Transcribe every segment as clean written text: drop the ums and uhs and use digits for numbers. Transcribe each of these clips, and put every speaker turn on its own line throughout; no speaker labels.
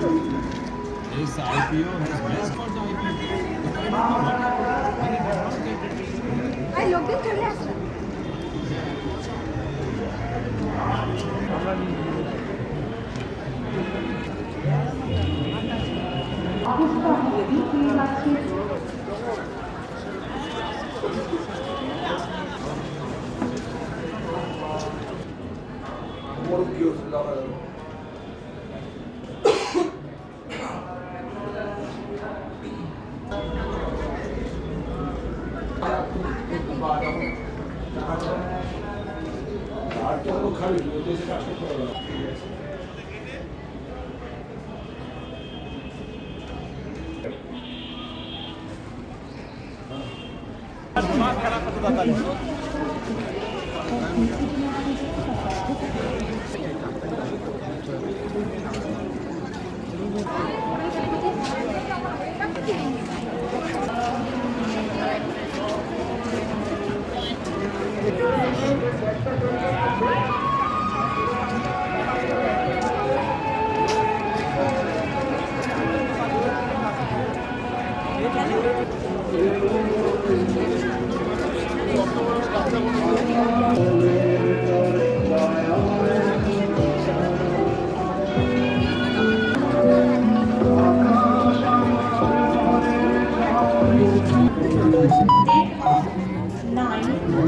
This IPO has best for the IPO. But I don't know what happened. When it did not get it.
I looked into it.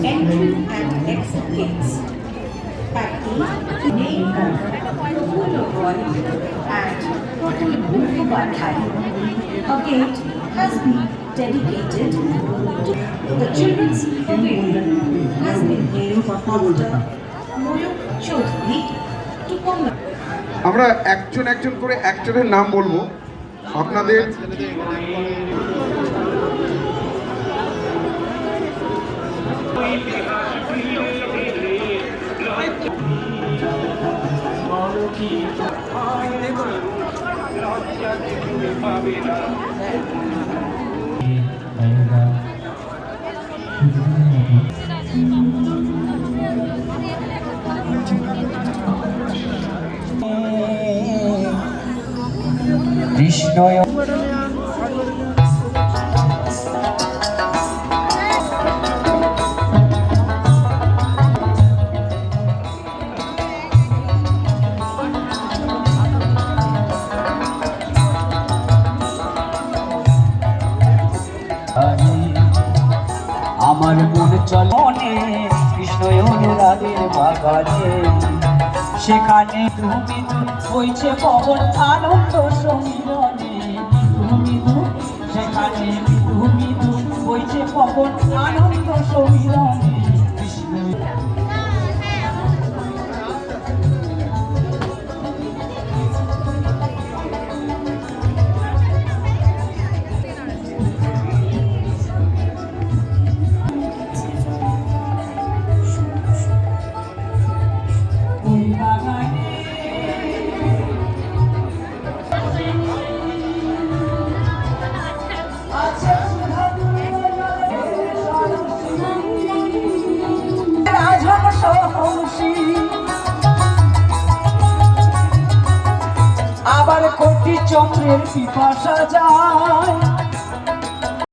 Entry and exit gates. Patti, name Protocol Body and Protocol Bandhari. A gate has been dedicated to the children's pavilion has been named after Moyuk Chaudhary to commemorate.
আমরা একজন একজন করে অ্যাক্টরের নাম বলবো আপনাদের
কৃষ্ণয় আমার মন চলনে কৃষ্ণয়ন রাগের বাগানে সেখানে তুমি হইছে পবন আনন্দ সমীরণে তুমি সেখানে তুমি হইছে পবন আনন্দ সমীরণে কৃষ্ণ আবার কোটি চন্দ্রের পিপাসা যায়